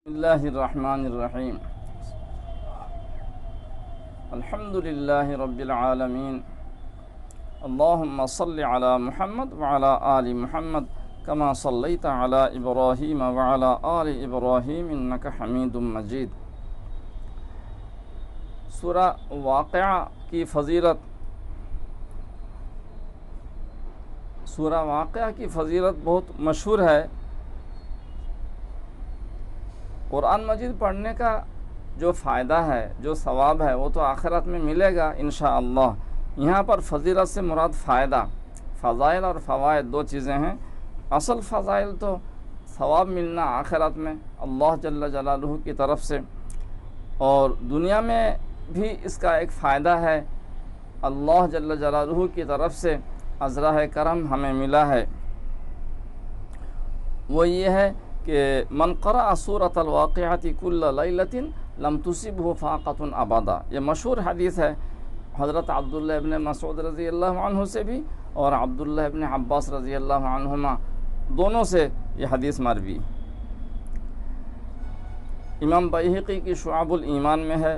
بسم اللہ الرحمن الرحیم الحمد للہ رب العالمین اللہم صل علی محمد وعلی آل محمد کما صلیت علی ابراہیم وعلی آل ابراہیم انک حمید مجید۔ سورہ واقعہ کی فضیلت بہت مشہور ہے۔ قرآن مجید پڑھنے کا جو فائدہ ہے، جو ثواب ہے، وہ تو آخرت میں ملے گا انشاءاللہ۔ یہاں پر فضیلت سے مراد فائدہ، فضائل اور فوائد دو چیزیں ہیں۔ اصل فضائل تو ثواب ملنا آخرت میں اللہ جل جلالہ کی طرف سے، اور دنیا میں بھی اس کا ایک فائدہ ہے، اللہ جل جلالہ کی طرف سے عذرہ کرم ہمیں ملا ہے۔ وہ یہ ہے کہ من قرأ سورۃ الواقعۃ کل لیلۃ لم تصبہ فاقۃ ابدا، یہ مشہور حدیث ہے حضرت عبداللہ ابن مسعود رضی اللہ عنہ سے بھی اور عبداللہ ابن عباس رضی اللہ عنہما دونوں سے یہ حدیث مروی۔ امام بیہقی کی شعب الایمان میں ہے،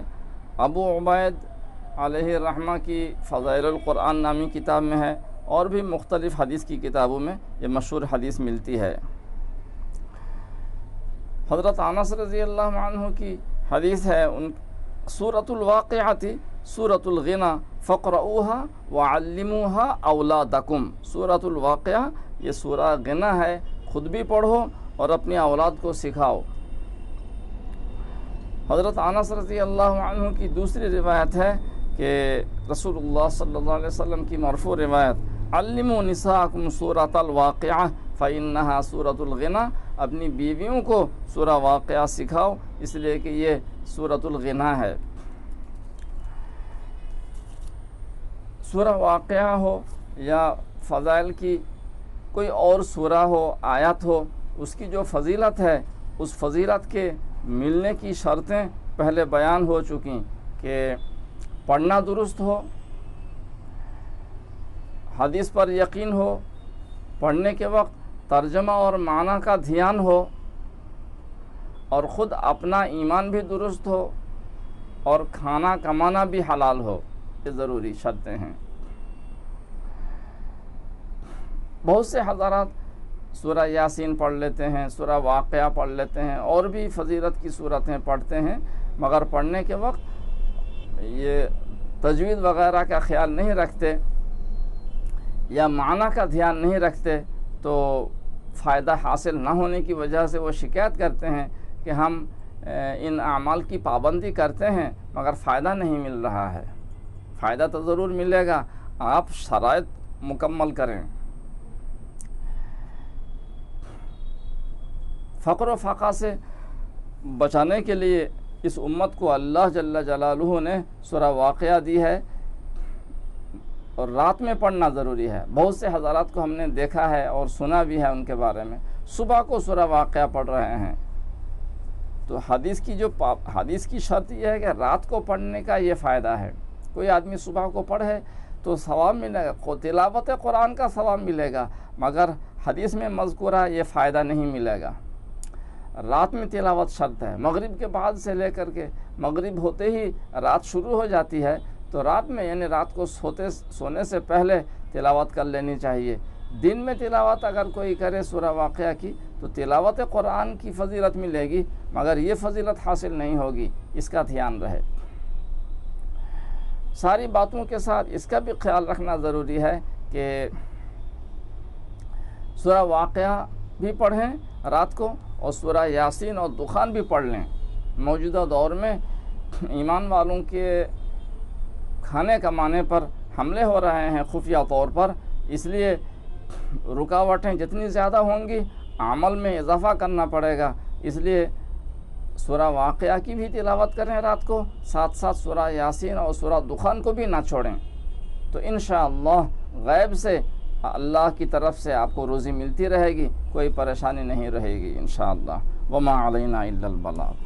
ابو عبید علیہ الرحمہ کی فضائل القرآن نامی کتاب میں ہے، اور بھی مختلف حدیث کی کتابوں میں یہ مشہور حدیث ملتی ہے۔ حضرت انس رضی اللہ عنہ کی حدیث ہے، سورۃ الواقعۃ سورۃ الغنی فقرؤوها وعلموها اولادکم۔ سورۃ الواقعہ یہ سورہ غنی ہے، خود بھی پڑھو اور اپنی اولاد کو سکھاؤ۔ حضرت انس رضی اللہ عنہ کی دوسری روایت ہے کہ رسول اللہ صلی اللہ علیہ وسلم کی مرفوع روایت، علموا نساءکم سورۃ الواقعہ فإنہا سورۃ الغنی، اپنی بیویوں کو سورہ واقعہ سکھاؤ اس لیے کہ یہ سورۃ الغنی ہے۔ سورہ واقعہ ہو یا فضائل کی کوئی اور سورہ ہو، آیت ہو، اس کی جو فضیلت ہے، اس فضیلت کے ملنے کی شرطیں پہلے بیان ہو چکی کہ پڑھنا درست ہو، حدیث پر یقین ہو، پڑھنے کے وقت ترجمہ اور معنی کا دھیان ہو، اور خود اپنا ایمان بھی درست ہو، اور کھانا کمانا بھی حلال ہو، یہ ضروری شرطیں ہیں۔ بہت سے حضرات سورہ یاسین پڑھ لیتے ہیں، سورہ واقعہ پڑھ لیتے ہیں، اور بھی فضیلت کی صورتیں پڑھتے ہیں، مگر پڑھنے کے وقت یہ تجوید وغیرہ کا خیال نہیں رکھتے یا معنی کا دھیان نہیں رکھتے، تو فائدہ حاصل نہ ہونے کی وجہ سے وہ شکایت کرتے ہیں کہ ہم ان اعمال کی پابندی کرتے ہیں مگر فائدہ نہیں مل رہا ہے۔ فائدہ تو ضرور ملے گا، آپ شرائط مکمل کریں۔ فقر و فقہ سے بچانے کے لیے اس امت کو اللہ جل جلالہ نے سورہ واقعہ دی ہے، اور رات میں پڑھنا ضروری ہے۔ بہت سے حضرات کو ہم نے دیکھا ہے اور سنا بھی ہے ان کے بارے میں، صبح کو سورہ واقعہ پڑھ رہے ہیں۔ تو حدیث کی شرط یہ ہے کہ رات کو پڑھنے کا یہ فائدہ ہے۔ کوئی آدمی صبح کو پڑھے تو ثواب ملے گا، تلاوت قرآن کا ثواب ملے گا، مگر حدیث میں مذکورہ یہ فائدہ نہیں ملے گا۔ رات میں تلاوت شرط ہے، مغرب کے بعد سے لے کر کے مغرب ہوتے ہی رات شروع ہو جاتی ہے، تو رات میں یعنی رات کو سونے سے پہلے تلاوت کر لینی چاہیے۔ دن میں تلاوت اگر کوئی کرے سورہ واقعہ کی تو تلاوت قرآن کی فضیلت ملے گی، مگر یہ فضیلت حاصل نہیں ہوگی، اس کا دھیان رہے۔ ساری باتوں کے ساتھ اس کا بھی خیال رکھنا ضروری ہے کہ سورہ واقعہ بھی پڑھیں رات کو، اور سورہ یاسین اور دخان بھی پڑھ لیں۔ موجودہ دور میں ایمان والوں کے کھانے کمانے پر حملے ہو رہے ہیں خفیہ طور پر، اس لیے رکاوٹیں جتنی زیادہ ہوں گی عمل میں اضافہ کرنا پڑے گا، اس لیے سورہ واقعہ کی بھی تلاوت کریں رات کو، ساتھ ساتھ سورہ یاسین اور سورہ دخان کو بھی نہ چھوڑیں، تو انشاءاللہ غیب سے اللہ کی طرف سے آپ کو روزی ملتی رہے گی، کوئی پریشانی نہیں رہے گی انشاءاللہ۔ وما علینا الا البلاغ۔